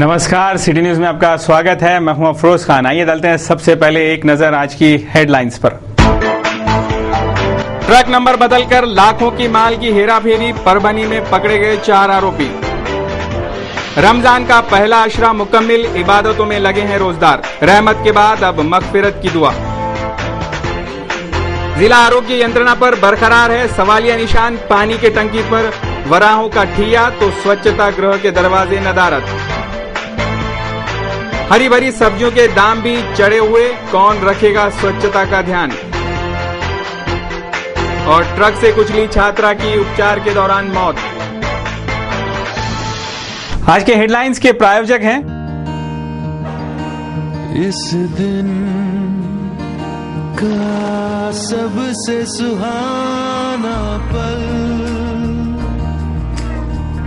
नमस्कार, city news में आपका स्वागत है। मैं हूं अफरोज खान। आइए डालते हैं सबसे पहले एक नजर आज की हेडलाइंस पर। ट्रक नंबर बदलकर लाखों की माल की हेराफेरी, परभनी में पकड़े गए 4 आरोपी। रमजान का पहला अशरा मुकम्मिल, इबादतों में लगे हैं रोजदार। रहमत के बाद अब मगफिरत की दुआ। जिला आरोग्य यंत्रणा पर बरकरार है सवालिया निशान। पानी के टंकी पर वराहों का ठिया तो स्वच्छता गृह के दरवाजे नदारत। हरी भरी सब्जियों के दाम भी चढ़े हुए, कौन रखेगा स्वच्छता का ध्यान। और ट्रक से कुचली छात्रा की उपचार के दौरान मौत। आज के हेडलाइंस के प्रायोजक हैं इस दिन का सबसे सुहाना पल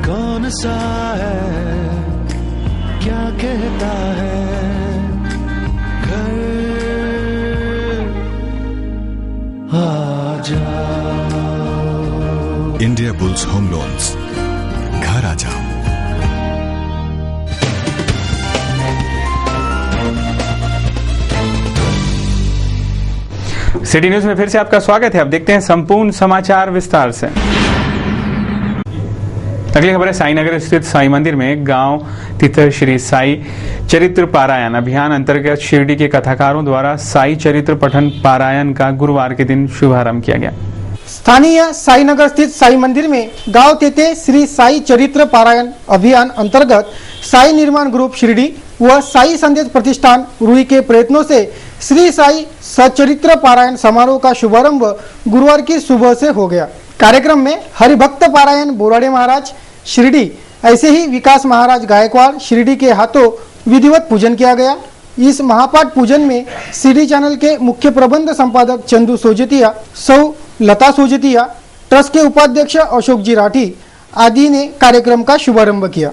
कौन सा है, क्या कहता है घर आ जाओ। इंडिया बुल्स होम लोन्स, घर आ जाओ। सिटी न्यूज में फिर से आपका स्वागत है। अब देखते हैं संपूर्ण समाचार विस्तार से। अगली खबर है साईनगर स्थित साई मंदिर में गांव तितर श्री साई चरित्र पारायण अभियान अंतर्गत शिरडी के कथाकारों द्वारा साई चरित्र पठन पारायण का गुरुवार के दिन शुभारंभ किया गया। स्थानीय साईनगर स्थित साई मंदिर में गांव तेते श्री साई चरित्र पारायण अभियान अंतर्गत साई निर्माण ग्रुप शिरडी व साई संदेश प्रतिष्ठान रूई के प्रयत्नों से श्री साई सचरित्र पारायण समारोह का शुभारंभ गुरुवार की सुबह से हो गया। कार्यक्रम में हरिभक्त पारायण बोराडे महाराज शिरडी, ऐसे ही विकास महाराज गायकवाड़ शिरडी के हाथों विधिवत पूजन किया गया। इस महापाठ पूजन में सिटी चैनल के मुख्य प्रबंध संपादक चंदू सोजतिया, सौ लता सोजतिया, ट्रस्ट के उपाध्यक्ष अशोक जी राठी आदि ने कार्यक्रम का शुभारंभ किया।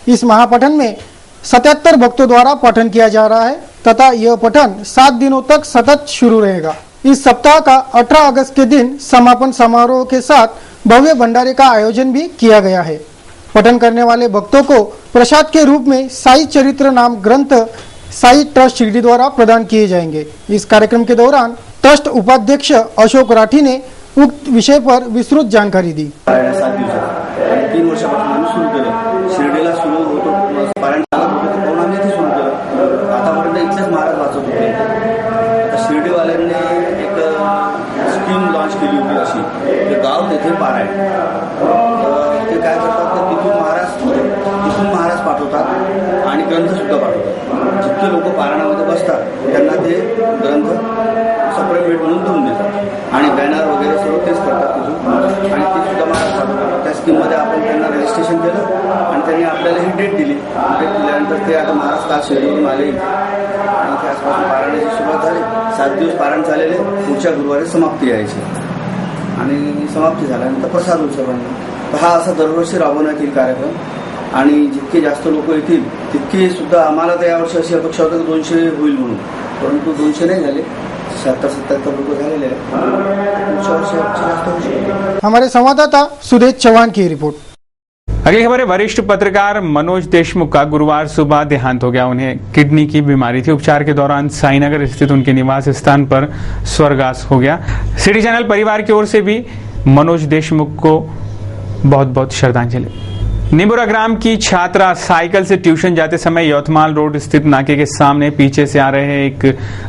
इस महापठन में 77 भक्तों द्वारा पठन किया जा रहा है तथा यह पठन 7 दिनों तक सतत शुरू रहेगा। इस सप्ताह का 18 अगस्त के दिन समापन समारोह के साथ भव्य भंडारे का आयोजन भी किया गया है। पठन करने वाले भक्तों को प्रसाद के रूप में साई चरित्र नाम ग्रंथ साई ट्रस्ट शिरडी द्वारा प्रदान किए जाएंगे। इस कार्यक्रम के दौरान ट्रस्ट उपाध्यक्ष अशोक राठी ने उक्त विषय पर विस्तृत जानकारी दी। 3 वर्षापासून आम्ही सुरू केलं। शिर्डीला सुरू होतो पारायण चालत होतं ते पाहून आम्ही इथे सुरू केलं। आतापर्यंत इथलेच महाराज वाचत होते। आता शिर्डीवाल्यांनी एक स्कीम लॉन्च केली होती अशी, ते गाव तेथे पारायण। ते काय करतात तर तिथून महाराज पाठवतात आणि ग्रंथ सुद्धा पाठवतात। जितके लोक पारायणामध्ये बसतात त्यांना ते ग्रंथ सेपरेट म्हणून देऊन देतात आणि बॅनर वगैरे सर्व तेच करतात तिथून आणि ते सुद्धा महाराज पाठवतात। त्या स्कीममध्ये आपण त्यांना रजिस्ट्रेशन केलं आणि त्यांनी आपल्याला ही डेट दिली। डेट दिल्यानंतर ते आता महाराज काल शिर्डीवरून आले आणि ते आजपासून पारायणाची सुरुवात झाली। 7 दिवस पारायण झालेले, पुढच्या गुरुवारी समाप्ती यायची आणि समाप्ती झाल्यानंतर प्रसाद उत्सवांना। तर हा असा दरवर्षी राबवण्यात येईल कार्यक्रम आणि जितके जास्त लोक येतील तितके सुद्धा आम्हाला तर यावर्षी अशी अपेक्षा होती की 200 होईल म्हणून, परंतु 200 नाही झाले, 77 लोग झालेले हैं। हमारे संवाददाता सुदेश चौहान की रिपोर्ट। अगली खबर है वरिष्ठ पत्रकार मनोज देशमुख का गुरुवार सुबह देहांत हो गया। उन्हें किडनी की बीमारी थी। उपचार के दौरान साईनगर स्थित उनके निवास स्थान पर स्वर्गवास हो गया। सिटी चैनल परिवार की ओर से भी मनोज देशमुख को बहुत बहुत श्रद्धांजलि। निबुरा ग्राम की छात्रा साइकिल से ट्यूशन जाते समय यवतमाल रोड स्थित नाके के सामने पीछे से आ रहे एक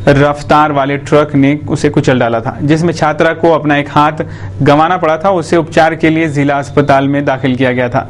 रफ्तार वाले ट्रक ने उसे कुचल डाला था, जिसमें छात्रा को अपना एक हाथ गंवाना पड़ा था। उसे उपचार के लिए जिला अस्पताल में दाखिल किया गया था,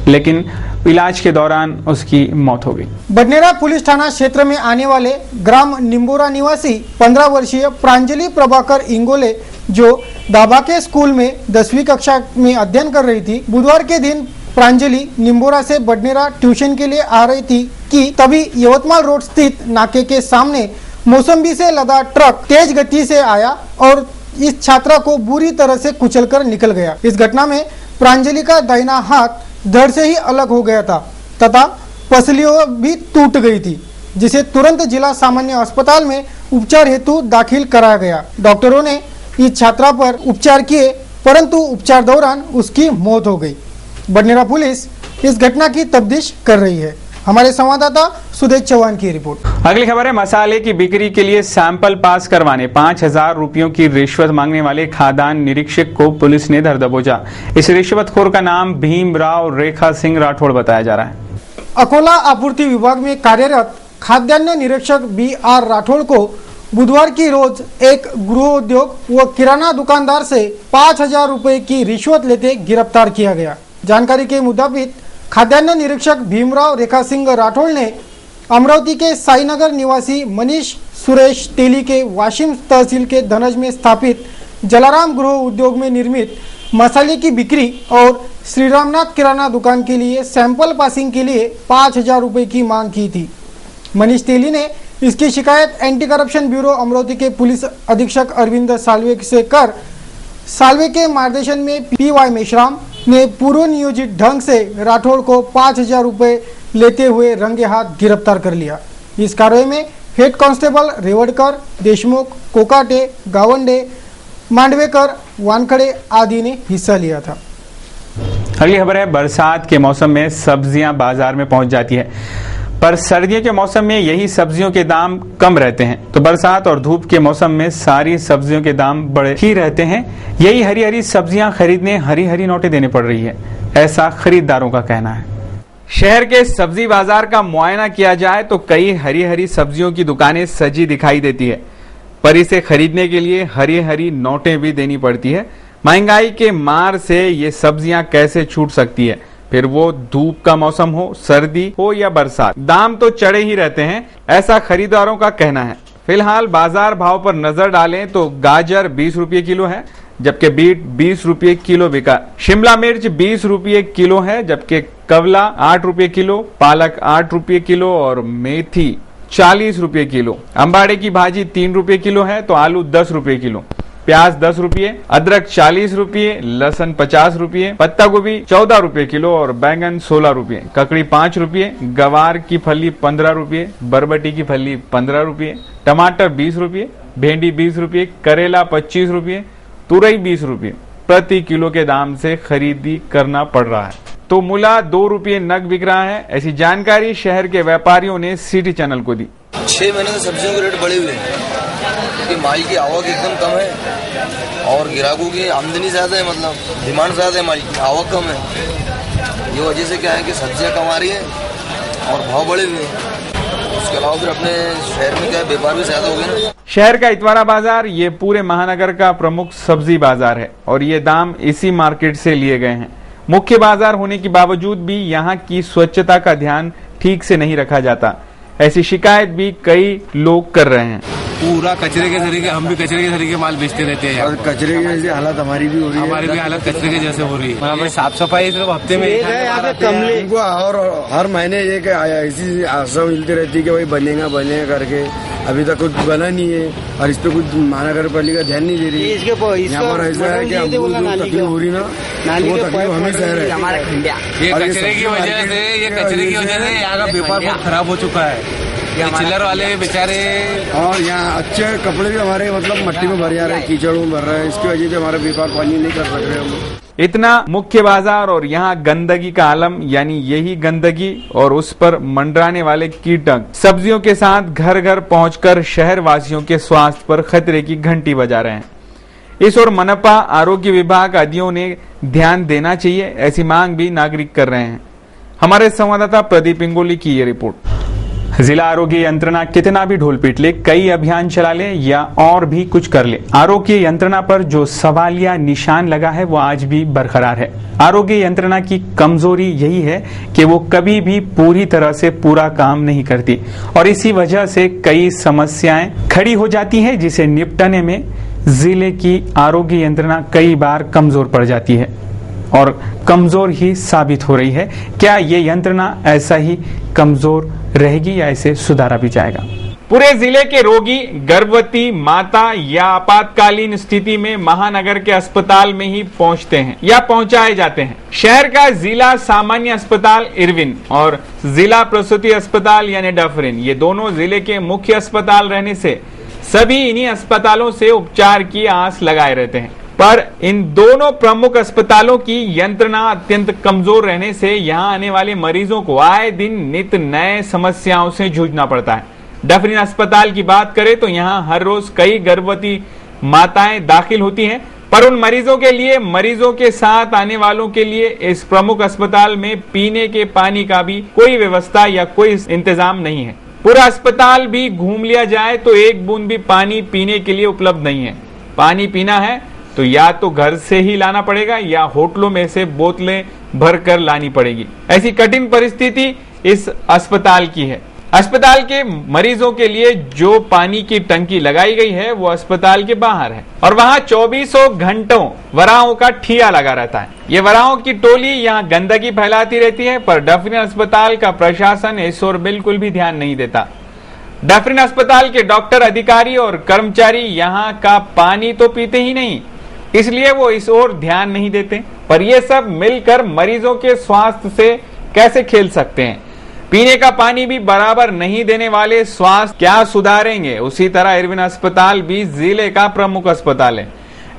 लेकिन इलाज के दौरान उसकी मौत हो गई। बडनेरा पुलिस थाना क्षेत्र में आने वाले ग्राम निम्बोरा निवासी 15 वर्षीय प्रांजलि प्रभाकर इंगोले, जो दाबाके स्कूल में 10वीं कक्षा में अध्ययन कर रही थी, बुधवार के दिन प्रांजलि निम्बोरा से बडनेरा ट्यूशन के लिए आ रही थी कि तभी यवतमाल रोड स्थित नाके के सामने मौसम्बी से लदा ट्रक तेज गति से आया और इस छात्रा को बुरी तरह से कुचलकर निकल गया। इस घटना में प्रांजलि का दाहिना हाथ धड़ से ही अलग हो गया था तथा पसलियों भी टूट गई थी, जिसे तुरंत जिला सामान्य अस्पताल में उपचार हेतु दाखिल कराया गया। डॉक्टरों ने इस छात्रा पर उपचार किए, परंतु उपचार दौरान उसकी मौत हो गई। बडनेरा पुलिस इस घटना की तफ्तीश कर रही है। हमारे संवाददाता सुदेश चौहान की रिपोर्ट। अगली खबर है, मसाले की बिक्री के लिए सैंपल पास करवाने 5,000 रुपयों की रिश्वत मांगने वाले खाद्यान्न निरीक्षक को पुलिस ने धर दबोचा। इस रिश्वतखोर का नाम भीमराव रेखा सिंह राठौड़ बताया जा रहा है। अकोला आपूर्ति विभाग में कार्यरत खाद्यान्न निरीक्षक BR राठौड़ को बुधवार की रोज एक गृह उद्योग व किराना दुकानदार से 5,000 रुपए की रिश्वत लेते गिरफ्तार किया गया। जानकारी के मुताबिक खाद्यान्न निरीक्षक भीमराव रेखा सिंह राठौड़ ने अमरावती के साईनगर निवासी मनीष सुरेश तेली के वाशिम तहसील के धनज में स्थापित जलाराम गृह उद्योग में निर्मित मसाले की बिक्री और श्रीरामनाथ किराना दुकान के लिए सैंपल पासिंग के लिए 5,000 रुपए की मांग की थी। मनीष तेली ने इसकी शिकायत एंटी करप्शन ब्यूरो अमरावती के पुलिस अधीक्षक अरविंद साल्वे से कर साल्वे के मार्गदर्शन में PY मेश्राम ने पूर्व नियोजित ढंग से राठौड़ को 5,000 रुपए लेते हुए रंगे हाथ गिरफ्तार कर लिया। इस कार्रवाई में हेड कांस्टेबल रेवड़कर, देशमुख, कोकाटे, गावंडे, मांडवेकर, वानखड़े आदि ने हिस्सा लिया था। अगली खबर है, बरसात के मौसम में सब्जियां बाजार में पहुंच जाती है, पर सर्दियों के मौसम में यही सब्जियों के दाम कम रहते हैं। तो बरसात और धूप के मौसम में सारी सब्जियों के दाम बढ़े ही रहते हैं। यही हरी हरी सब्जियां खरीदने हरी हरी नोटें देनी पड़ रही है, ऐसा खरीदारों का कहना है। शहर के सब्जी बाजार का मुआयना किया जाए तो कई हरी हरी सब्जियों की दुकानें सजी दिखाई देती है, पर इसे खरीदने के लिए हरी हरी नोटें भी देनी पड़ती है। महंगाई के मार से ये सब्जियां कैसे छूट सकती है, फिर वो धूप का मौसम हो, सर्दी हो या बरसात, दाम तो चढ़े ही रहते हैं, ऐसा खरीदारों का कहना है। फिलहाल बाजार भाव पर नजर डालें तो गाजर 20 रुपये किलो है, जबकि बीट 20 रुपये किलो बिका। शिमला मिर्च 20 रुपये किलो है, जबकि कवला 8 रुपये किलो, पालक 8 रुपये किलो और मेथी 40 रुपये किलो। अंबाड़े की भाजी 3 रुपये किलो है तो आलू 10 रुपये किलो, प्याज 10 रुपये, अदरक 40 रुपये, लहसुन 50 रुपये, पत्ता गोभी 14 रुपये किलो और बैंगन 16 रुपये, ककड़ी 5 रुपये, गवार की फली 15 रुपये, बरबटी की फली 15 रुपये, टमाटर 20 रुपये, भेंडी 20 रुपये, करेला 25 रुपये, तुरई 20 रुपये प्रति किलो के दाम से खरीदी करना पड़ रहा है। तो मूला 2 रुपये नग बिक रहा है। ऐसी जानकारी शहर के व्यापारियों ने सिटी चैनल को दी। 6 महीने से सब्जियों के रेट बढ़े हुए हैं क्योंकि माल की आवक एकदम कम है और ग्राहकों की आमदनी ज़्यादा है, मतलब डिमांड ज़्यादा है, माल की आवक कम है। ये वजह से क्या है कि सब्जियां कम आ रही है और भाव बढ़े हुए हैं। उसके अलावा फिर अपने शहर में क्या है, व्यापार भी ज़्यादा हो गया ना। शहर का इतवारा बाजार ये पूरे महानगर का प्रमुख सब्जी बाजार है और ये दाम इसी मार्केट से लिए गए हैं। मुख्य बाजार होने के बावजूद भी यहाँ की स्वच्छता का ध्यान ठीक से नहीं रखा जाता, ऐसी शिकायत भी कई लोग कर रहे हैं। पूरा कचरे के तरीके, हम भी कचरे के तरीके माल बेचते रहते हैं और कचरे की जैसे हालत हमारी भी हो रही है। हमारी भी हालत कचरे के जैसे हो रही है। साफ सफाई सिर्फ हफ्ते में उनको और हर महीने एक ऐसी आशा मिलती रहती है कि भाई बनेगा करके, अभी तक कुछ बना नहीं है और इस पे कुछ महानगर पालिका ध्यान नहीं दे रही है। यहाँ पर ऐसा है कि हमको जो तकलीफ हो रही ना, वो तकलीफ हमें सह रहे हैं। ये कचरे की वजह से यहाँ का व्यापार बहुत खराब हो चुका है। ये चिल्लर वाले बेचारे और यहाँ अच्छे कपड़े भी हमारे मतलब मट्टी में भर जा रहे हैं, कीचड़ में भर रहे हैं, इसकी वजह से हमारा व्यापार पानी नहीं कर सक रहे हम। इतना मुख्य बाजार और यहाँ गंदगी का आलम, यानी यही गंदगी और उस पर मंडराने वाले कीटक सब्जियों के साथ घर घर पहुंचकर शहर वासियों के स्वास्थ्य पर खतरे की घंटी बजा रहे हैं। इस ओर मनपा, आरोग्य विभाग आदियों ने ध्यान देना चाहिए, ऐसी मांग भी नागरिक कर रहे हैं। हमारे संवाददाता प्रदीप इंगोली की ये रिपोर्ट। जिला आरोग्य यंत्रणा कितना भी ढोल पीट ले, कई अभियान चला ले या और भी कुछ कर ले, आरोग्य यंत्रणा पर जो सवालिया निशान लगा है वो आज भी बरकरार है। आरोग्य यंत्रणा की कमजोरी यही है कि वो कभी भी पूरी तरह से पूरा काम नहीं करती और इसी वजह से कई समस्याएं खड़ी हो जाती हैं, जिसे निपटने में जिले की आरोग्य यंत्रणा कई बार कमजोर पड़ जाती है और कमजोर ही साबित हो रही है। क्या ये यंत्रणा ऐसा ही कमजोर रहेगी या इसे सुधारा भी जाएगा? पूरे जिले के रोगी गर्भवती माता या आपातकालीन स्थिति में महानगर के अस्पताल में ही पहुंचते हैं या पहुंचाए जाते हैं। शहर का जिला सामान्य अस्पताल इरविन और जिला प्रसूति अस्पताल यानी डफरिन, ये दोनों जिले के मुख्य अस्पताल रहने से सभी इन्हीं अस्पतालों से उपचार की आस लगाए रहते हैं। पर इन दोनों प्रमुख अस्पतालों की यंत्रणा अत्यंत कमजोर रहने से यहां आने वाले मरीजों को आए दिन नित नए समस्याओं से जूझना पड़ता है। डफरिन अस्पताल की बात करें तो यहां हर रोज कई गर्भवती माताएं दाखिल होती हैं, पर उन मरीजों के लिए, मरीजों के साथ आने वालों के लिए इस प्रमुख अस्पताल में पीने के पानी का भी कोई व्यवस्था या कोई इंतजाम नहीं है। पूरा अस्पताल भी घूम लिया जाए तो एक बूंद भी पानी पीने के लिए उपलब्ध नहीं है। पानी पीना है तो या तो घर से ही लाना पड़ेगा या होटलों में से बोतलें भरकर लानी पड़ेगी। ऐसी कठिन परिस्थिति इस अस्पताल की है। अस्पताल के मरीजों के लिए जो पानी की टंकी लगाई गई है वो अस्पताल के बाहर है और वहां 24 घंटों वराहों का ठिया लगा रहता है। ये वराहों की टोली यहाँ गंदगी फैलाती रहती है, पर डफरिन अस्पताल का प्रशासन इस ओर बिल्कुल भी ध्यान नहीं देता। डफरिन अस्पताल के डॉक्टर, अधिकारी और कर्मचारी यहाँ का पानी तो पीते ही नहीं, इसलिए वो इस ओर ध्यान नहीं देते, पर ये सब मिलकर मरीजों के स्वास्थ्य से कैसे खेल सकते हैं। पीने का पानी भी बराबर नहीं देने वाले स्वास्थ्य क्या सुधारेंगे। उसी तरह इरविन अस्पताल भी जिले का प्रमुख अस्पताल है।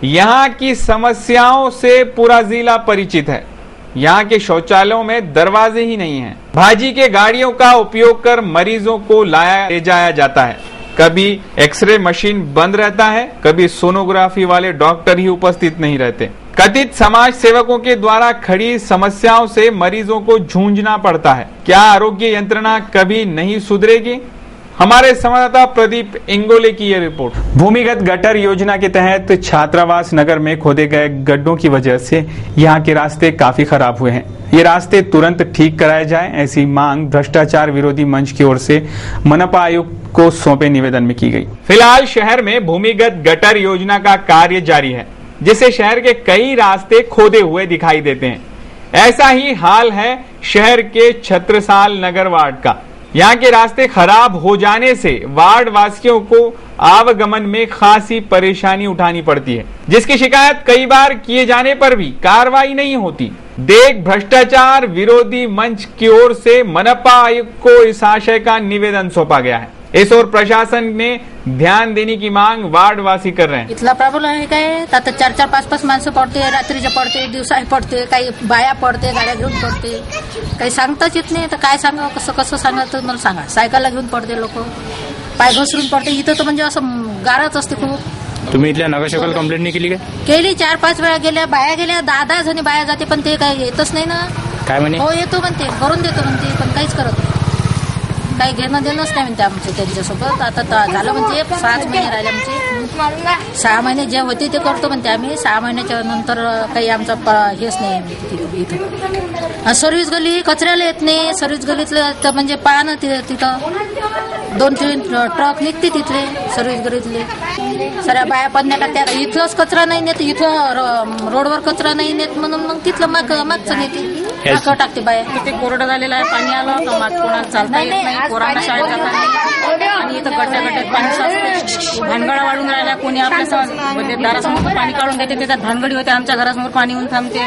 यहाँ की समस्याओं से पूरा जिला परिचित है। यहाँ के शौचालयों में दरवाजे ही नहीं हैं। भाजी के गाड़ियों का उपयोग कर मरीजों को ले जाया जाता है। कभी एक्सरे मशीन बंद रहता है, कभी सोनोग्राफी वाले डॉक्टर ही उपस्थित नहीं रहते। कथित समाज सेवकों के द्वारा खड़ी समस्याओं से मरीजों को जूझना पड़ता है। क्या आरोग्य यंत्रणा कभी नहीं सुधरेगी? हमारे संवाददाता प्रदीप इंगोले की यह रिपोर्ट। भूमिगत गटर योजना के तहत छात्रावास नगर में खोदे गए गड्ढों की वजह से यहाँ के रास्ते काफी खराब हुए हैं। ये रास्ते तुरंत ठीक कराए जाए, ऐसी मांग भ्रष्टाचार विरोधी मंच की ओर से मनपा आयुक्त को सौंपे निवेदन में की गई। फिलहाल शहर में भूमिगत गटर योजना का कार्य जारी है, जिससे शहर के कई रास्ते खोदे हुए दिखाई देते हैं। ऐसा ही हाल है शहर के छत्रसाल नगर वार्ड का। यहाँ के रास्ते खराब हो जाने से वार्ड वासियों को आवागमन में खासी परेशानी उठानी पड़ती है, जिसकी शिकायत कई बार किए जाने पर भी कार्रवाई नहीं होती। देख भ्रष्टाचार विरोधी मंच की ओर से मनपा आयुक्त को इस आशय का निवेदन सौंपा गया है। इस ओर प्रशासन में ध्यान देने की मांग वार्डवासी कर रहे हैं। इथला प्रॉब्लेम आहे काय, आता 4-5 माणसं पडते, रात्रीचे पडते, दिवसाही पडते, काही बाया पडते, गाड्या घेऊन पडते, काही सांगताच येत नाही। तर काय सांगावं, कसं सांगायचं मला सांगा। सायकलला घेऊन पडते लोक, पाय घसरून पडते। इथं तर म्हणजे असं गारच असते खूप। तुम्ही इथल्या नगरसेवकाला कंप्लेंट नाही केली का? केली, 4-5 वेळा गेल्या, बाया गेल्या, 10 जणी बाया जाते, पण ते काही येतच नाही ना। काय म्हणे? हो येतो म्हणते, करून देतो म्हणते, पण काहीच करत नाही। काही घेणं देणंच नाही म्हणते आमचं त्यांच्यासोबत। आता झालं म्हणजे 6 महिने राहिले आमचे। 6 महिने जे होते ते करतो म्हणते आम्ही। 6 महिन्याच्या नंतर काही आमचा हेच नाही इथं। सर्व्हिस गली कचऱ्याला येत नाही। सर्व्हिस गलीतलं म्हणजे पहा ना तिथं 2-3 ट्रक निघते तिथले सर्व्हिस गलीतले। सगळ्या बाया पडण्या टाकत्या। इथंच कचरा नाही नेत, इथं रोडवर कचरा नाही नेत म्हणून मग तिथलं मागचं नेते टाकते बाया। ते कोरडं झालेलं आहे, पाणी आलं तर माग कोणाला चालता येत नाही, पोरांना शाळेत जाता नाही। आणि इथं गड्ड्यात पाणी साचते, भानगडा वाढून राहिला। कोणी आपल्या म्हणजे दारासमोर पाणी काढून देते, त्याच्यात भानगडी होते, आमच्या घरासमोर पाणी येऊन थांबते।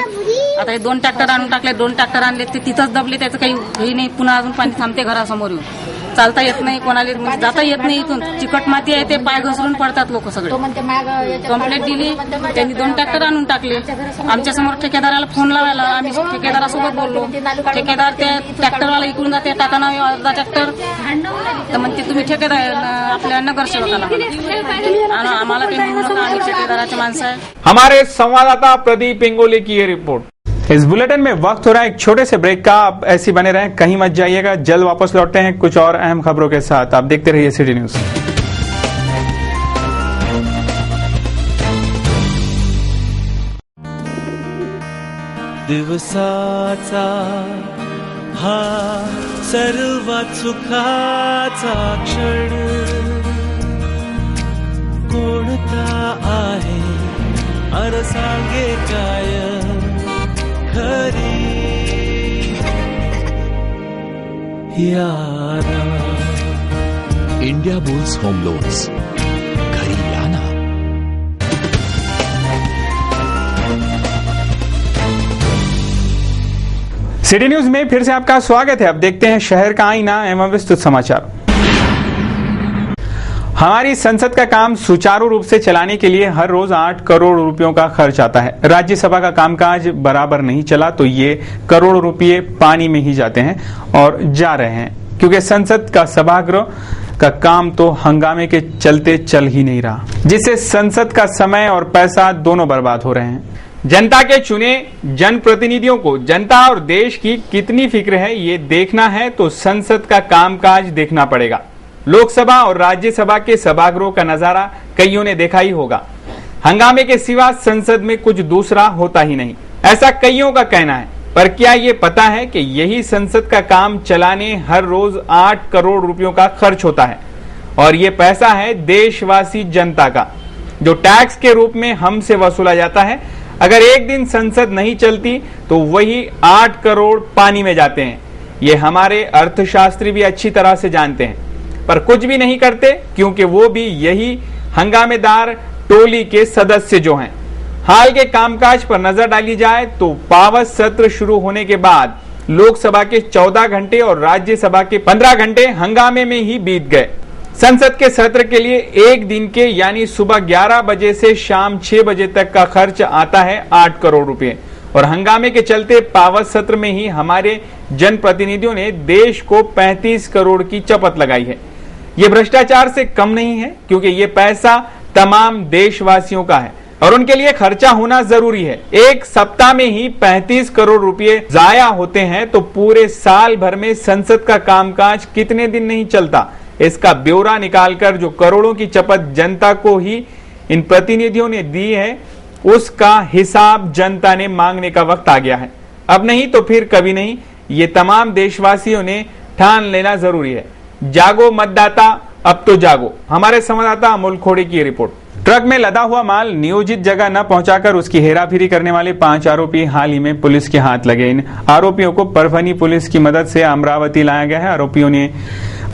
आता हे 2 ट्रॅक्टर आणून टाकले, 2 ट्रॅक्टर आणले, ते तिथंच दबले, त्याचं काही हे नाही। पुन्हा अजून पाणी थांबते घरासमोर येऊन। चालता येत नाही, कोणाला जाता येत नाही। इथून चिकट माती आहे, ते पाय घसरून पडतात लोक सगळे। कंप्लेंट दिली, त्यांनी 2 ट्रॅक्टर आणून टाकले। आमच्या समोर ठेकेदाराला फोन लावायला, आम्ही ठेकेदारासोबत बोललो। ठेकेदार त्या ट्रॅक्टरवाला इकडून जाते, टाका अर्धा ट्रॅक्टर, तर म्हणते तुम्ही ठेकेदार आपल्या नगरसेवकाला आम्हाला काही म्हणू नका, आम्ही ठेकेदाराचे माणसं आहे। हमारे संवाददाता प्रदीप इंगोले की ये रिपोर्ट। इस बुलेटिन में वक्त हो रहा है एक छोटे से ब्रेक का। आप ऐसी बने रहें, कहीं मत जाइएगा। जल्द वापस लौटते हैं कुछ और अहम खबरों के साथ। आप देखते रहिए सिटी न्यूज। दिवसाचा हा सर्वात सुखाचा क्षण कोणता आहे, अरे सांगे काय खरी यारा। इंडिया बुल्स होम लोन्स, घरी आना। सिटी न्यूज में फिर से आपका स्वागत है। अब देखते हैं शहर का आईना एवं विस्तृत समाचार। हमारी संसद का काम सुचारू रूप से चलाने के लिए हर रोज 8 करोड़ रुपयों का खर्च आता है। राज्यसभा का कामकाज बराबर नहीं चला तो ये करोड़ रुपये पानी में ही जाते हैं और जा रहे हैं, क्योंकि संसद का सभागृह का काम तो हंगामे के चलते चल ही नहीं रहा, जिससे संसद का समय और पैसा दोनों बर्बाद हो रहे हैं। जनता के चुने जनप्रतिनिधियों को जनता और देश की कितनी फिक्र है ये देखना है तो संसद का कामकाज देखना पड़ेगा। लोकसभा और राज्यसभा के सभागृहों का नजारा कईयों ने देखा ही होगा। हंगामे के सिवा संसद में कुछ दूसरा होता ही नहीं, ऐसा कईयों का कहना है। पर क्या ये पता है कि यही संसद का काम चलाने हर रोज 8 करोड़ रुपयों का खर्च होता है और ये पैसा है देशवासी जनता का, जो टैक्स के रूप में हमसे वसूला जाता है। अगर एक दिन संसद नहीं चलती तो वही 8 करोड़ पानी में जाते हैं। ये हमारे अर्थशास्त्री भी अच्छी तरह से जानते हैं, पर कुछ भी नहीं करते, क्योंकि वो भी यही हंगामेदार टोली के सदस्य जो हैं। हाल के कामकाज पर नजर डाली जाए तो पावत सत्र शुरू होने के बाद लोकसभा के 14 घंटे और राज्यसभा के 15 घंटे हंगामे में ही बीत गए। संसद के सत्र के लिए एक दिन के यानी सुबह 11 बजे से शाम 6 बजे तक का खर्च आता है 8 करोड़ रुपए और हंगामे के चलते पावत सत्र में ही हमारे जनप्रतिनिधियों ने देश को 35 करोड़ की चपत लगाई है। ये भ्रष्टाचार से कम नहीं है, क्योंकि ये पैसा तमाम देशवासियों का है और उनके लिए खर्चा होना जरूरी है। एक सप्ताह में ही 35 करोड़ रुपए जाया होते हैं तो पूरे साल भर में संसद का कामकाज कितने दिन नहीं चलता, इसका ब्यौरा निकालकर जो करोड़ों की चपत जनता को ही इन प्रतिनिधियों ने दी है, उसका हिसाब जनता ने मांगने का वक्त आ गया है। अब नहीं तो फिर कभी नहीं, ये तमाम देशवासियों ने ठान लेना जरूरी है। जागो मतदाता, अब तो जागो। हमारे संवाददाता अमोल खोड़े की रिपोर्ट। ट्रक में लदा हुआ माल नियोजित जगह न पहुंचाकर उसकी हेराफेरी करने वाले 5 आरोपी हाल ही में पुलिस के हाथ लगे। इन आरोपियों को परभनी पुलिस की मदद से अमरावती लाया गया है। आरोपियों ने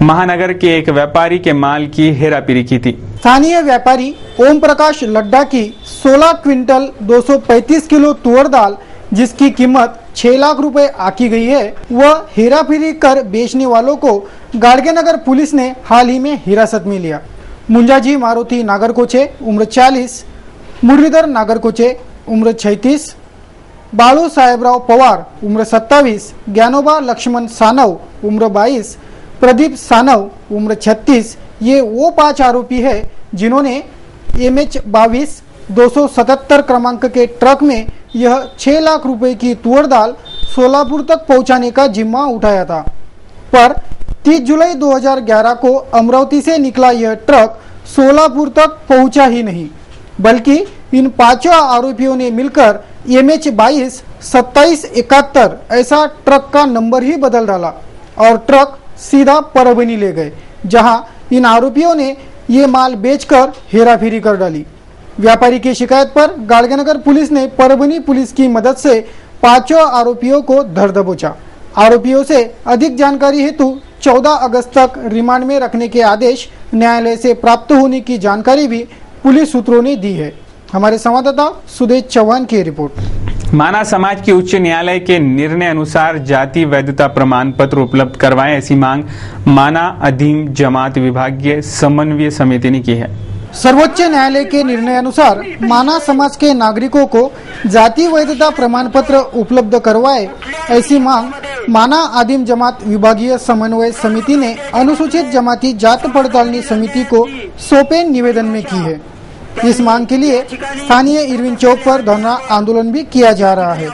महानगर के एक व्यापारी के माल की हेराफेरी की थी। स्थानीय व्यापारी ओम प्रकाश लड्डा की 16 क्विंटल 235 किलो तुअर दाल, जिसकी कीमत 6 लाख रुपए आकी गई है, वह हेराफेरी कर बेचने वालों को गाड़गेनगर पुलिस ने हाल ही में हिरासत में लिया। मुंजाजी मारुति नागरकोचे उम्र 40, मुरलीधर नागरकोचे उम्र 36, बाळू साहेबराव पवार उम्र 27, ज्ञानोबा लक्ष्मण सानव उम्र 22, प्रदीप सानव उम्र 36, ये वो 5 आरोपी है जिन्होंने MH-22 277 क्रमांक के ट्रक में यह 6 लाख रुपए की तुअर दाल सोलापुर तक पहुंचाने का जिम्मा उठाया था। पर 30 जुलाई 2011 को अमरावती से निकला यह ट्रक सोलापुर तक पहुंचा ही नहीं, बल्कि इन 5 आरोपियों ने मिलकर MH-22 2771 ऐसा ट्रक का नंबर ही बदल डाला और ट्रक सीधा परभनी ले गए, जहां इन आरोपियों ने ये माल बेचकर हेराफेरी कर डाली। व्यापारी की शिकायत पर गाड़गेनगर पुलिस ने परभनी पुलिस की मदद से 5 आरोपियों को धर दबोचा। आरोपियों से अधिक जानकारी हेतु 14 अगस्त तक रिमांड में रखने के आदेश न्यायालय से प्राप्त होने की जानकारी भी पुलिस सूत्रों ने दी है। हमारे संवाददाता सुदेश चौहान की रिपोर्ट। माना समाज के उच्च न्यायालय के निर्णय अनुसार जाति वैधता प्रमाण पत्र उपलब्ध करवाएं, ऐसी मांग माना अधीन जमात विभागीय समन्वय समिति ने की है। सर्वोच्च न्यायालय के निर्णय अनुसार माना समाज के नागरिकों को जाति वैधता प्रमाण पत्र उपलब्ध करवाए, ऐसी मांग माना आदिम जमात विभागीय समन्वय समिति ने अनुसूचित जमाती जात पड़तालनी समिति को सौंपे निवेदन में की है। इस मांग के लिए स्थानीय इरविन चौक पर धरना आंदोलन भी किया जा रहा है।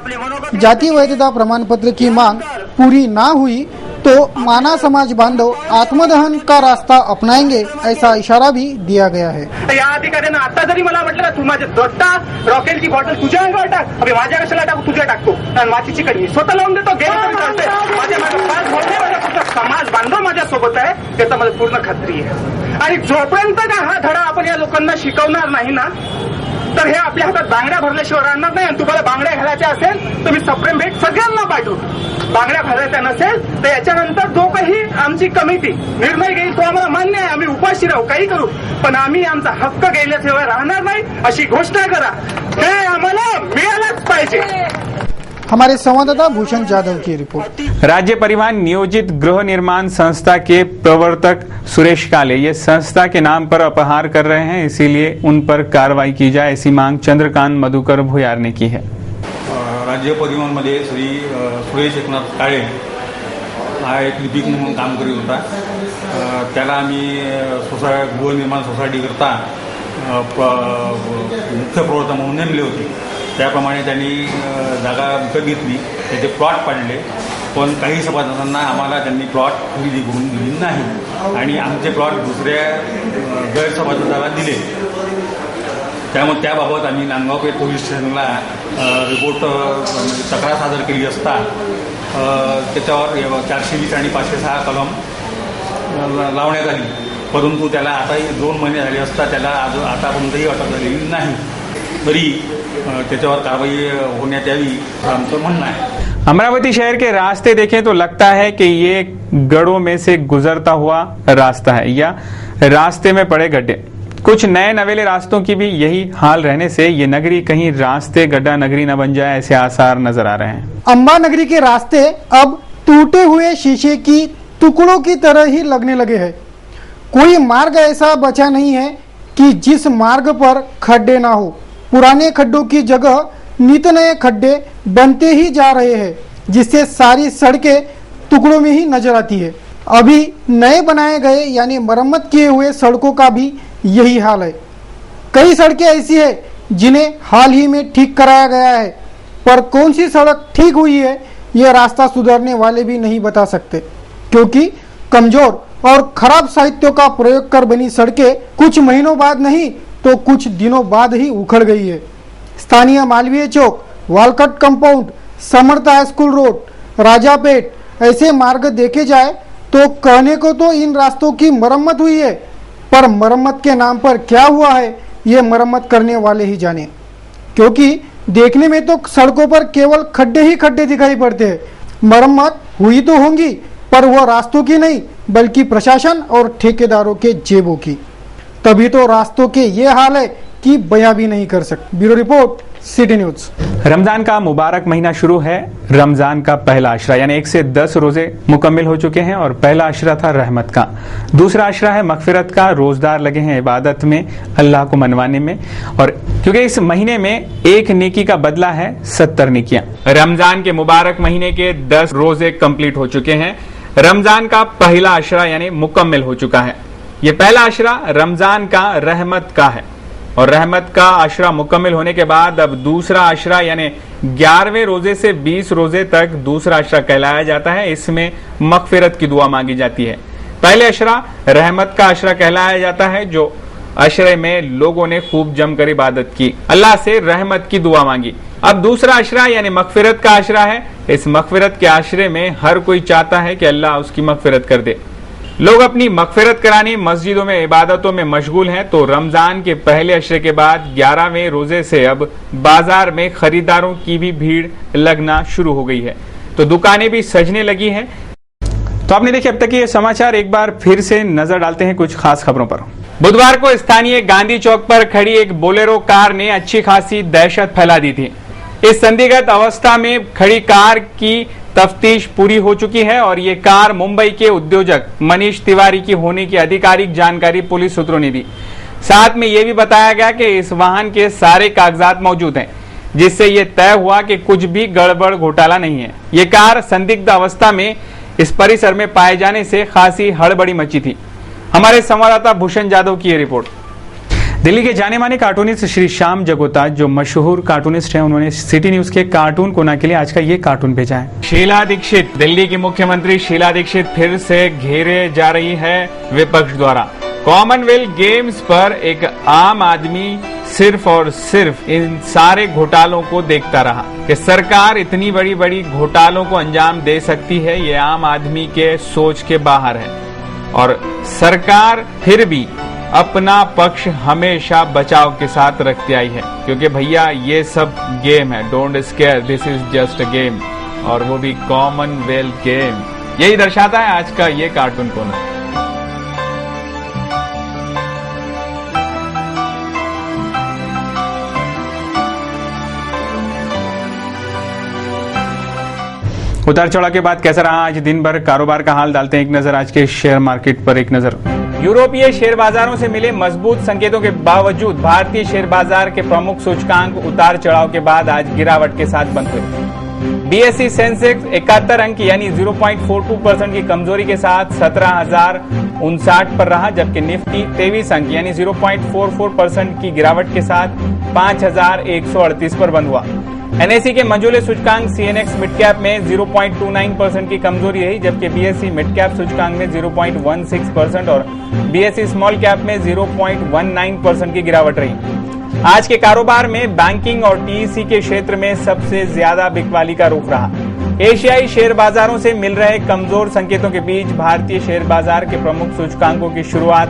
जाति वैधता प्रमाण पत्र की मांग पूरी ना हुई तो माना समाज बांधव आत्मदहन का रास्ता अपनाएंगे, ऐसा इशारा भी दिया गया है। या अधिकाऱ्यांना आता जरी मला म्हटलं तू माझ्या दोस्ता रॉकेलची बॉटल तुझ्या अंगावर टाक, अबे माझ्या कशाला टाकू, तुझ्या टाकतो आणि माचीची कडी स्वतः लावून देतो, गेलं तरी चालतंय। माझ्या पाच बोलणे माझ्या समाज बांधव माझ्या सोबत आहे, त्याचा मला पूर्ण खात्री आहे। आणि जोपर्यंत का हा धडा आपण या लोकांना शिकवणार नाही ना, तर हे आपल्या हातात बांगड्या भरल्याशिवाय राहणार नाही। आणि तुम्हाला बांगड्या घालायच्या असेल तर मी सप्रेम भेट सगळ्यांना पाठवू, बांगड्या घालायच्या नसेल तर याच्यानंतर जो काही आमची कमिटी निर्णय घेईल तो आम्हाला मान्य आहे, आम्ही उपाशी राहू, काही करू, पण आम्ही आमचा हक्क गेल्याशिवाय राहणार नाही अशी घोषणा करा। हे आम्हाला मिळालंच पाहिजे। हमारे संवाददाता भूषण जाधव की रिपोर्ट। राज्य परिवहन नियोजित गृह निर्माण संस्था के प्रवर्तक सुरेश काले ये संस्था के नाम पर अपहार कर रहे हैं, इसीलिए उन पर कार्रवाई की जाए, ऐसी मांग चंद्रकांत मधुकर भुयार ने की है। राज्य परिवहन मध्ये श्री सुरेश एकनाथ काळे हा एक लिपिक म्हणून काम करीत होता। त्याला आम्ही गृहनिर्माण सोसायटीकरता मुख्य प्रवर्तक म्हणून नेमले होते। त्याप्रमाणे त्यांनी जागा विकत घेतली, त्याचे प्लॉट पाडले, पण काही सभासदांना आम्हाला त्यांनी प्लॉट खरेदी करून दिली नाही आणि आमचे प्लॉट दुसऱ्या गैरसभासदाला दिले। त्यामुळे त्याबाबत आम्ही नांदगाव पेठ पोलीस स्टेशनला रिपोर्ट तक्रार सादर केली असता त्याच्यावर 420 आणि 506 कलम लावण्यात आली, परंतु त्याला आताही 2 महिने झाले असता त्याला आतापर्यंतही अटक झालेली नाही, तरी त्याच्यावर कारवाई होण्यात यावी असं आमचं म्हणणं आहे। अमरावती शहर के रास्ते देखें तो लगता है कि ये गढ़ों में से गुजरता हुआ रास्ता है या रास्ते में पड़े गड्ढे। कुछ नए नवेले रास्तों की भी यही हाल रहने से ये नगरी कहीं रास्ते गड्ढा नगरी न बन जाए, ऐसे आसार नजर आ रहे हैं। अंबा नगरी के रास्ते अब टूटे हुए शीशे की टुकड़ों की तरह ही लगने लगे हैं। कोई मार्ग ऐसा बचा नहीं है कि जिस मार्ग पर खड्डे ना हो। पुराने खड्डों की जगह नित नए खड्डे बनते ही जा रहे हैं, जिससे सारी सड़कें टुकड़ों में ही नजर आती है। अभी नए बनाए गए यानी मरम्मत किए हुए सड़कों का भी यही हाल है। कई सड़कें ऐसी है जिन्हें हाल ही में ठीक कराया गया है, पर कौन सी सड़क ठीक हुई है यह रास्ता सुधारने वाले भी नहीं बता सकते, क्योंकि कमजोर और खराब साहित्यों का प्रयोग कर बनी सड़कें कुछ महीनों बाद नहीं तो कुछ दिनों बाद ही उखड़ गई है। स्थानीय मालवीय चौक, वालकट कंपाउंड, समर्थ हाई स्कूल रोड, राजापेट ऐसे मार्ग देखे जाए तो कहने को तो इन रास्तों की मरम्मत हुई है, पर मरम्मत के नाम पर क्या हुआ है ये मरम्मत करने वाले ही जाने, क्योंकि देखने में तो सड़कों पर केवल खड्डे ही खड्डे दिखाई पड़ते हैं। मरम्मत हुई तो होंगी, पर वह रास्तों की नहीं बल्कि प्रशासन और ठेकेदारों के जेबों की। तभी तो रास्तों के ये हाल है कि बयां भी नहीं कर सकते। Bureau report, city news. Ramzan का मुबारक महीना शुरू है। रमजान का पहला आशरा यानी 1 से 10 रोजे मुकम्मल हो चुके हैं और पहला आशरा था रहमत का, दूसरा आशरा है मगफिरत का। रोजदार लगे हैं इबादत में, अल्लाह को मनवाने में, और क्योंकि इस महीने में एक नेकी का बदला है 70 नेकियां। रमजान के मुबारक महीने के 10 रोजे कंप्लीट हो चुके हैं। रमजान का पहला आशरा यानी मुकम्मल हो चुका है। ये पहला आशरा रमजान का रहमत का है और रहमत का आशरा मुकम्मल होने के बाद अब दूसरा आशरा यानी 11वें रोजे से 20 रोजे तक दूसरा आशरा कहलाया जाता है। इसमें मगफिरत की दुआ मांगी जाती है। पहले आशरा रहमत का आशरा कहलाया जाता है, जो आशरे में लोगों ने खूब जमकर इबादत की, अल्लाह से रहमत की दुआ मांगी। अब दूसरा आशरा यानी मगफिरत का आशरा है। इस मगफिरत के आशरे में हर कोई चाहता है कि अल्लाह उसकी मगफिरत कर दे। लोग अपनी मगफिरत कराने मस्जिदों में इबादतों में मशगूल हैं। तो रमजान के पहले अशरे के बाद 11वें रोजे से अब बाजार में खरीदारों की भी भीड़ लगना शुरू हो गई है, तो दुकानें भी सजने लगी हैं। तो आपने देखे अब तक ये समाचार, एक बार फिर से नजर डालते हैं कुछ खास खबरों पर। बुधवार को स्थानीय गांधी चौक पर खड़ी एक बोलेरो कार ने अच्छी खासी दहशत फैला दी थी। इस संदिग्ध अवस्था में खड़ी कार की तफ्तीश पूरी हो चुकी है और ये कार मुंबई के उद्योजक मनीष तिवारी की होने की आधिकारिक जानकारी पुलिस सूत्रों ने दी। साथ में यह भी बताया गया कि इस वाहन के सारे कागजात मौजूद हैं, जिससे ये तय हुआ कि कुछ भी गड़बड़ घोटाला नहीं है। ये कार संदिग्ध अवस्था में इस परिसर में पाए जाने से खासी हड़बड़ी मची थी। हमारे संवाददाता भूषण जाधव की ये रिपोर्ट। दिल्ली के जाने माने कार्टूनिस्ट श्री श्याम जगोता जो मशहूर कार्टूनिस्ट हैं, उन्होंने सिटी न्यूज के कार्टून कोना के लिए आज का ये कार्टून भेजा है। शीला दीक्षित, दिल्ली की मुख्यमंत्री शीला दीक्षित फिर से घेरे जा रही है विपक्ष द्वारा। कॉमनवेल्थ गेम्स पर एक आम आदमी सिर्फ और सिर्फ इन सारे घोटालों को देखता रहा कि सरकार इतनी बड़ी बड़ी घोटालों को अंजाम दे सकती है, ये आम आदमी के सोच के बाहर है। और सरकार फिर भी अपना पक्ष हमेशा बचाव के साथ रखती आई है, क्योंकि भैया ये सब गेम है, don't square, this is just a game, और वो भी कॉमनवेल्थ गेम। यही दर्शाता है आज का ये कार्टून कोना। उतार चढ़ाव के बाद कैसा रहा आज दिन भर कारोबार का हाल, डालते हैं एक नजर आज के शेयर मार्केट पर। एक नजर यूरोपीय शेयर बाजारों से मिले मजबूत संकेतों के बावजूद भारतीय शेयर बाजार के प्रमुख सूचकांक उतार चढ़ाव के बाद आज गिरावट के साथ बंद हुए। बीएसई सेंसेक्स 71 अंक यानी 0.42% की कमजोरी के साथ 17,059 पर रहा, जबकि निफ्टी 23 अंक यानी 0.44% की गिरावट के साथ 5,138 पर बंद हुआ। एनएसई के मंझोले सूचकांक सीएनएक्स मिड कैप में 0.29% की कमजोरी रही, जबकि बीएसई मिड कैप सूचकांक में 0.16% और बीएसई स्मॉल कैप में 0.19% की गिरावट रही। आज के कारोबार में बैंकिंग और टीईसी के क्षेत्र में सबसे ज्यादा बिकवाली का रुख रहा। एशियाई शेयर बाजारों से मिल रहे कमजोर संकेतों के बीच भारतीय शेयर बाजार के प्रमुख सूचकांकों की शुरुआत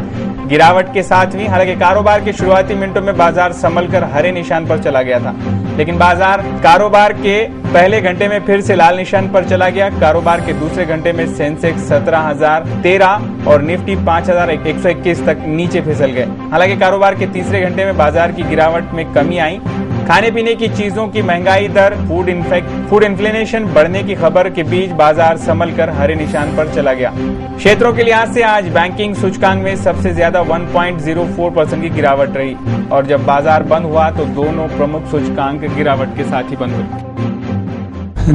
गिरावट के साथ हुई। हालांकि कारोबार के शुरुआती मिनटों में बाजार संभलकर हरे निशान पर चला गया था, लेकिन बाजार कारोबार के पहले घंटे में फिर से लाल निशान पर चला गया। कारोबार के दूसरे घंटे में सेंसेक्स 17,013 और निफ्टी 5,121 तक नीचे फिसल गए। हालांकि कारोबार के तीसरे घंटे में बाजार की गिरावट में कमी आई। खाने पीने की चीजों की महंगाई दर, फूड इन्फ्लेशन बढ़ने की खबर के बीच बाजार संभल कर हरे निशान पर चला गया। क्षेत्रों के लिहाज से आज बैंकिंग सूचकांक में सबसे ज्यादा 1.04% की गिरावट रही और जब बाजार बंद हुआ तो दोनों प्रमुख सूचकांक गिरावट के साथ ही बंद हुए।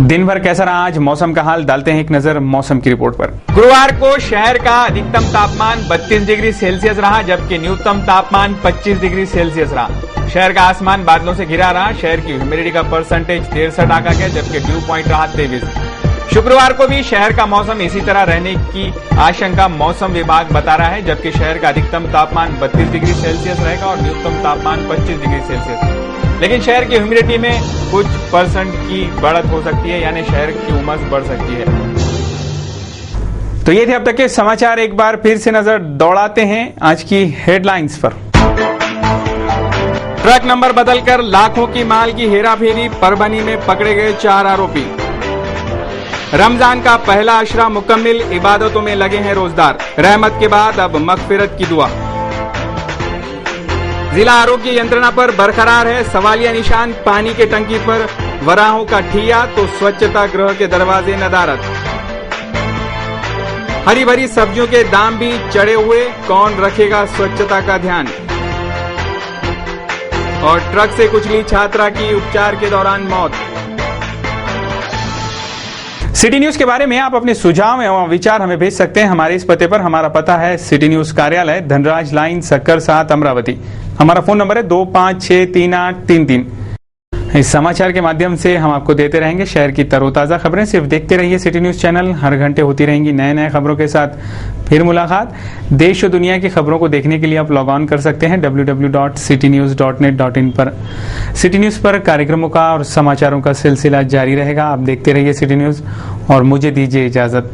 दिन भर कैसा रहा आज मौसम का हाल, डालते हैं एक नजर मौसम की रिपोर्ट पर। गुरुवार को शहर का अधिकतम तापमान 32 डिग्री सेल्सियस रहा, जबकि न्यूनतम तापमान 25 डिग्री सेल्सियस रहा। शहर का आसमान बादलों से घिरा रहा। शहर की ह्यूमिडिटी का परसेंटेज 63 आंका गया, जबकि ड्यू पॉइंट रहा 23। शुक्रवार को भी शहर का मौसम इसी तरह रहने की आशंका मौसम विभाग बता रहा है, जबकि शहर का अधिकतम तापमान 32 डिग्री सेल्सियस रहेगा और न्यूनतम तापमान 25 डिग्री सेल्सियस। लेकिन शहर की ह्यूमिडिटी में कुछ % की बढ़त हो सकती है, यानी शहर की उमस बढ़ सकती है। तो ये थे अब तक के समाचार। एक बार फिर से नजर दौड़ाते हैं आज की हेडलाइंस पर। ट्रक नंबर बदलकर लाखों की माल की हेराफेरी, परभनी में पकड़े गए 4 आरोपी। रमजान का पहला अशरा मुकम्मिल, इबादतों में लगे हैं रोजदार। रहमत के बाद अब मगफिरत की दुआ। जिला आरोग्य यंत्रणा पर बरकरार है सवालिया निशान। पानी के टंकी पर वराहों का ठिया तो स्वच्छता गृह के दरवाजे नदारत। हरी भरी सब्जियों के दाम भी चढ़े हुए, कौन रखेगा स्वच्छता का ध्यान। और ट्रक से कुचली छात्रा की उपचार के दौरान मौत। सिटी न्यूज के बारे में आप अपने सुझाव एवं विचार हमें भेज सकते हैं हमारे इस पते पर। हमारा पता है सिटी न्यूज कार्यालय, धनराज लाइन, सक्कर 7, अमरावती। हमारा फोन नंबर है 25638333। इस समाचार के माध्यम से हम आपको देते रहेंगे शहर की तरोताजा खबरें। सिर्फ देखते रहिए सिटी न्यूज चैनल, हर घंटे होती रहेंगी नए खबरों के साथ फिर मुलाकात। देश और दुनिया की खबरों को देखने के लिए आप लॉग ऑन कर सकते हैं www.citynews.net.in पर। सिटी न्यूज पर कार्यक्रमों का और समाचारों का सिलसिला जारी रहेगा। आप देखते रहिए सिटी न्यूज और मुझे दीजिए इजाजत।